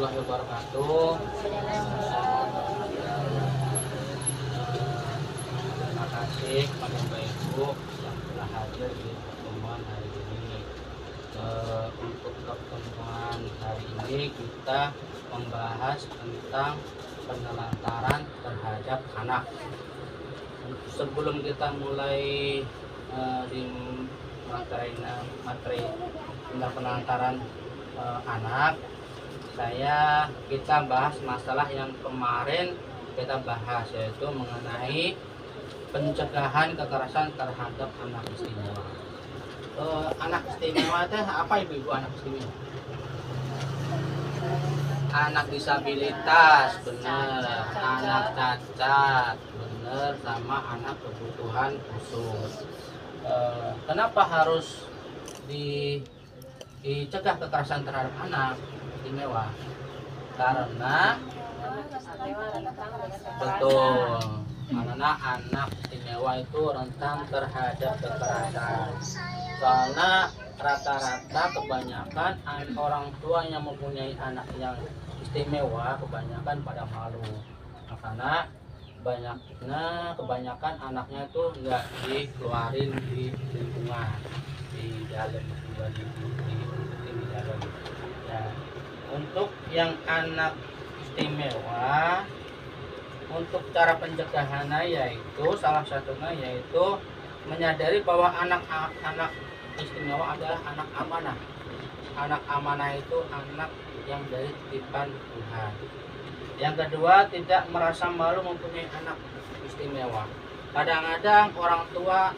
warahmatullahi wabarakatuh. Terima kasih kepada Bapak Ibu yang telah hadir di pertemuan hari ini. Untuk pertemuan hari ini kita membahas tentang penelantaran terhadap anak. Sebelum kita mulai di materi tentang penelantaran anak, kita bahas masalah yang kemarin kita bahas, yaitu mengenai pencegahan kekerasan terhadap anak istimewa. Anak istimewa itu apa ibu anak istimewa? Anak disabilitas, benar. Anak cacat, benar. Sama anak kebutuhan khusus. Kenapa harus dicegah kekerasan terhadap anak istimewa? Karena betul, karena anak istimewa itu rentan terhadap kekerasan. Soalnya rata-rata kebanyakan orang tua yang mempunyai anak yang istimewa kebanyakan pada malu, karena kebanyakan anaknya itu nggak dikeluarin di lingkungan, di dalam di dalam. Ya, untuk yang anak istimewa, untuk cara pencegahannya yaitu salah satunya yaitu menyadari bahwa anak istimewa adalah anak amanah. Anak amanah itu anak yang dari titipan Tuhan. Yang kedua, tidak merasa malu mempunyai anak istimewa. Kadang-kadang orang tua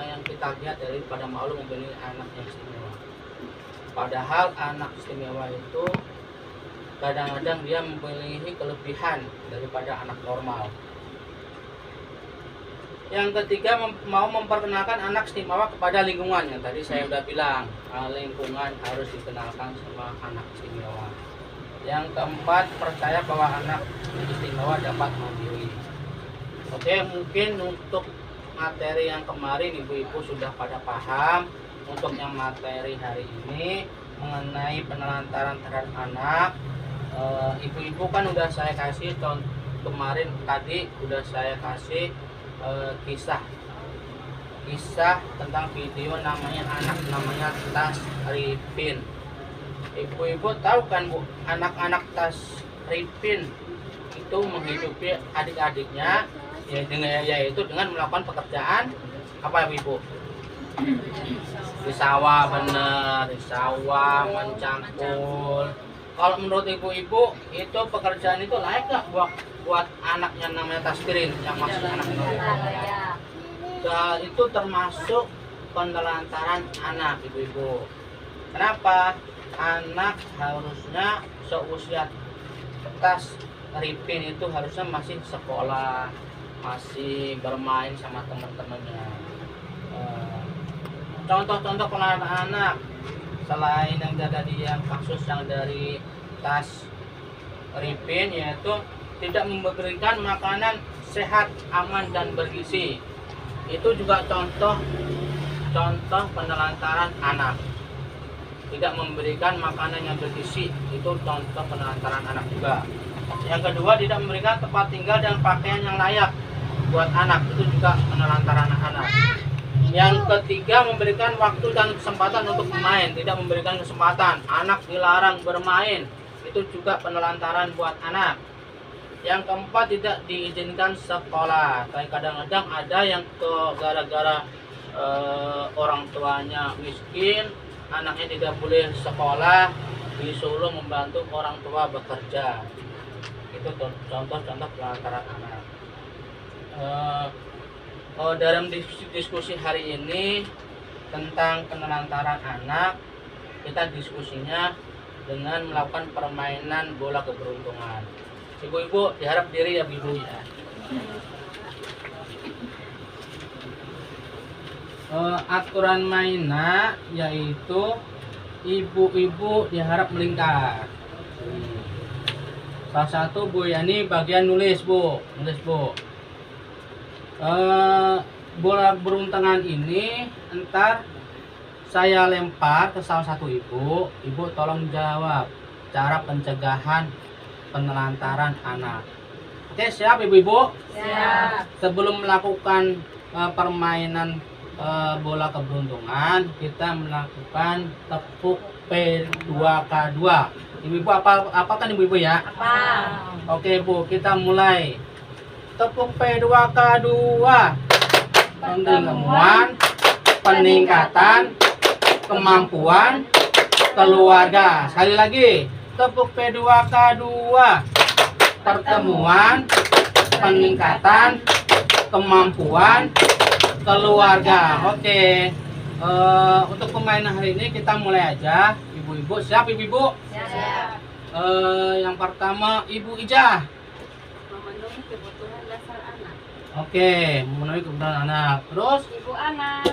yang kita lihat daripada malu mempunyai anak yang istimewa. Padahal anak istimewa itu kadang-kadang dia memiliki kelebihan daripada anak normal. Yang ketiga, mau memperkenalkan anak istimewa kepada lingkungan. Yang tadi saya sudah bilang, lingkungan harus dikenalkan sama anak istimewa. Yang keempat, percaya bahwa anak istimewa dapat mandiri. Oke, mungkin untuk materi yang kemarin ibu-ibu sudah pada paham. Untuk yang materi hari ini mengenai penelantaran terhadap anak, ibu-ibu kan udah saya kasih kemarin tadi udah saya kasih kisah tentang video namanya Tasripin. Ibu-ibu tahu kan Bu, anak-anak Tasripin itu menghidupi adik-adiknya yaitu dengan melakukan pekerjaan apa Ibu? Di sawah, bener, di sawah mencangkul. Kalau menurut ibu-ibu itu pekerjaan itu layak nggak buat anaknya namanya Tasripin yang masih anak ya. Itu termasuk penelantaran anak ibu-ibu. Kenapa? Anak harusnya seusia Tasripin itu harusnya masih sekolah, masih bermain sama teman-temannya. Contoh-contoh penelantaran anak selain yang tadi yang kasus yang dari Tasripin, yaitu tidak memberikan makanan sehat, aman dan bergizi. Itu juga contoh penelantaran anak. Tidak memberikan makanan yang bergizi, itu contoh penelantaran anak juga. Yang kedua, tidak memberikan tempat tinggal dan pakaian yang layak buat anak, itu juga penelantaran anak. Yang ketiga, memberikan waktu dan kesempatan untuk bermain, tidak memberikan kesempatan, anak dilarang bermain, itu juga penelantaran buat anak. Yang keempat, tidak diizinkan sekolah. Kayak kadang-kadang ada yang gara-gara orang tuanya miskin, anaknya tidak boleh sekolah, disuruh membantu orang tua bekerja. Itu contoh-contoh penelantaran anak. Dalam diskusi hari ini tentang penelantaran anak, kita diskusinya dengan melakukan permainan bola keberuntungan. Ibu-ibu diharap diri ya ibu ya. Aturan mainnya yaitu ibu-ibu diharap melingkar. Salah satu Bu Yani bagian nulis Bu. Bola beruntungan ini entar saya lempar ke salah satu ibu tolong jawab cara pencegahan penelantaran anak. Oke, siap Ibu-ibu? Siap. Sebelum melakukan permainan bola keberuntungan, kita melakukan tepuk P2K2. Ibu-ibu apa kan Ibu-ibu ya? Apa? Oke Bu, kita mulai. Tepuk P2K2. Pertemuan, peningkatan kemampuan keluarga. Sekali lagi, tepuk P2K2. Pertemuan, peningkatan kemampuan keluarga. Oke. Untuk permainan hari ini kita mulai aja. Ibu-ibu, siap Ibu-ibu? Siap. Yang pertama Ibu Ijah. Memenuhi kebutuhan dasar anak. Oke, memenuhi kebutuhan anak. Terus? Ibu anak.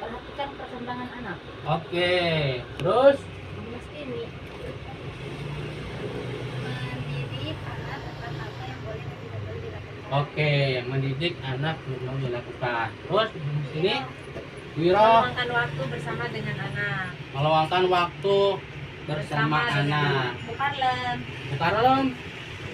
Perhatikan perkembangan anak. Oke. Terus? Mas ini. Mendidik anak tentang apa yang boleh dan tidak boleh dilakukan. Oke, mendidik anak belum dilakukan. Terus di sini Wiro Meluangkan waktu bersama dengan anak. meluangkan waktu bersama anak. Bukan Bukarem,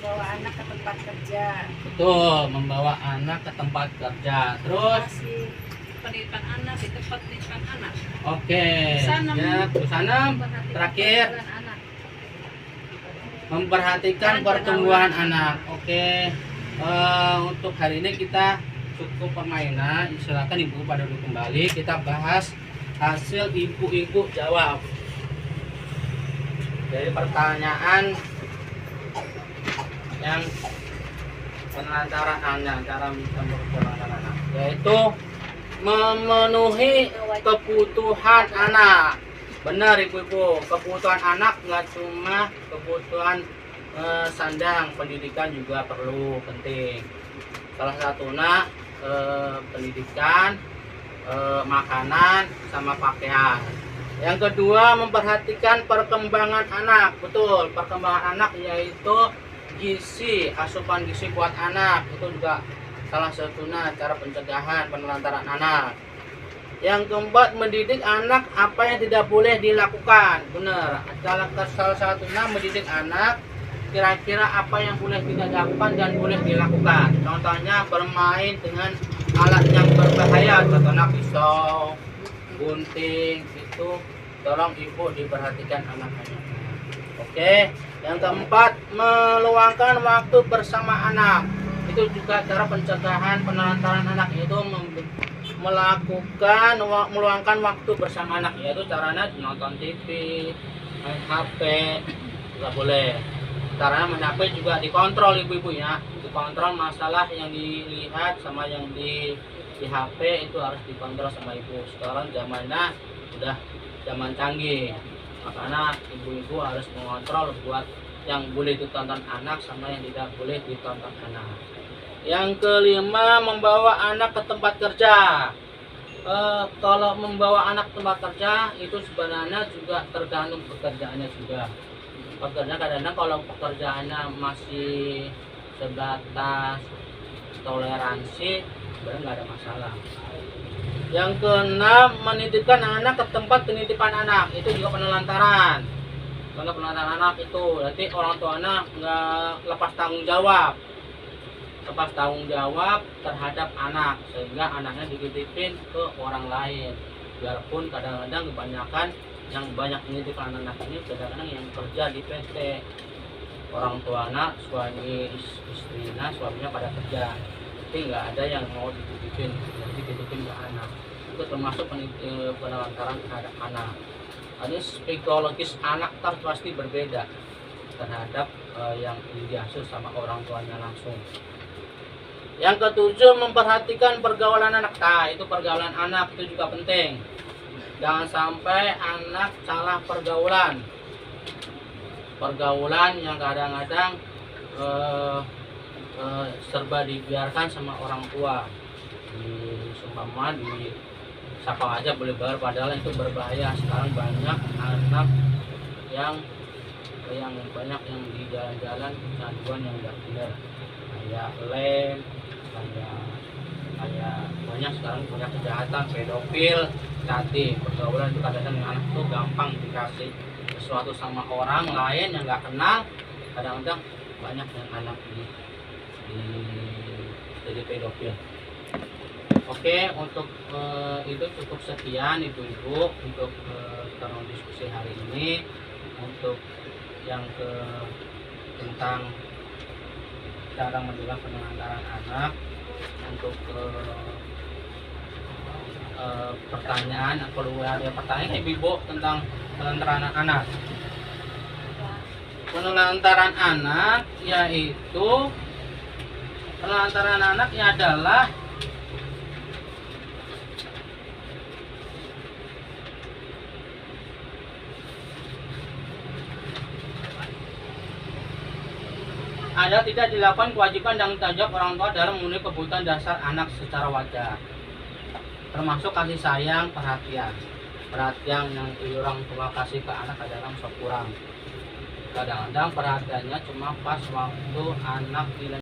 membawa anak ke tempat kerja. betul, membawa anak ke tempat kerja. Terus? Masih pendidikan anak di tempat pendidikan anak. Oke. Busanam. Ya, Busanam. Memperhatikan Terakhir, perkembangan anak. memperhatikan pertumbuhan anak. Oke. Untuk hari ini kita cukup permainan. Silakan Ibu pada duduk kembali. Kita bahas hasil ibu-ibu jawab dari pertanyaan yang penelantaran anak, cara penelantaran anak, yaitu memenuhi kebutuhan anak. Benar Ibu-ibu, kebutuhan anak nggak cuma kebutuhan sandang, pendidikan juga perlu, penting. Salah satunya pendidikan, makanan, sama pakaian. Yang kedua, memperhatikan perkembangan anak. Betul, perkembangan anak yaitu gizi, asupan gizi buat anak. Itu juga salah satunya cara pencegahan penelantaran anak. Yang keempat, mendidik anak apa yang tidak boleh dilakukan. Benar, salah satunya mendidik anak kira-kira apa yang boleh tidak dilakukan dan boleh dilakukan. Contohnya bermain dengan alat yang berbahaya, contohnya pisau, gunting, itu tolong Ibu diperhatikan anak-anak. Oke, yang keempat, meluangkan waktu bersama anak. Itu juga cara pencegahan penelantaran anak, yaitu meluangkan waktu bersama anak, yaitu caranya nonton TV, main HP, nggak boleh. Caranya main HP juga dikontrol Ibu-ibu ya, dikontrol masalah yang dilihat sama yang di HP itu harus dikontrol sama Ibu. Sekarang zamannya udah zaman canggih, makanya Ibu-ibu harus mengontrol buat yang boleh ditonton anak sama yang tidak boleh ditonton anak. Yang kelima, membawa anak ke tempat kerja. Kalau membawa anak ke tempat kerja itu sebenarnya juga tergantung pekerjaannya juga. Pekerjaan kadang-kadang kalau pekerjaannya masih sebatas toleransi, sebenarnya nggak ada masalah. Yang keenam, menitipkan anak ke tempat penitipan anak, itu juga penelantaran. Karena penelantaran anak itu nanti orang tuanya nggak lepas tanggung jawab terhadap anak, sehingga anaknya dititipin ke orang lain. Biarpun kadang-kadang kebanyakan yang banyak menitipkan anak ini kadang-kadang yang kerja di PT, orang tuanya, suaminya pada kerja, tapi nggak ada yang mau dititipin ke anak. Itu termasuk penelantaran terhadap anak. Ini psikologis anak pasti berbeda terhadap yang diasuh sama orang tuanya langsung. Yang ketujuh, memperhatikan pergaulan anak. Nah, itu pergaulan anak itu juga penting. Jangan sampai anak salah pergaulan yang kadang-kadang serba dibiarkan sama orang tua. Seumpama di siapa aja boleh bayar, padahal itu berbahaya. Sekarang banyak anak yang banyak yang di jalan-jalan kecanduan yang tidak benar, kayak lem, kayak banyak sekarang punya kejahatan, pedofil, chatting, pergaulan itu kadang-kadang anak tuh gampang dikasih sesuatu sama orang lain yang nggak kenal, kadang-kadang banyak yang anak di jadi pedofil. Oke, untuk itu cukup sekian ibu-ibu untuk forum diskusi hari ini. Untuk yang tentang cara mencegah penelantaran anak, untuk pertanyaan, kalau ada pertanyaan ibu-ibu tentang penelantaran anak. Penelantaran anak yaitu penelantaran anaknya adalah ada tidak dilakukan kewajiban dan tanggung jawab orang tua dalam memenuhi kebutuhan dasar anak secara wajar, termasuk kasih sayang, perhatian yang orang tua kasih ke anak kadang sok kurang. Kadang-kadang perhatiannya cuma pas waktu anak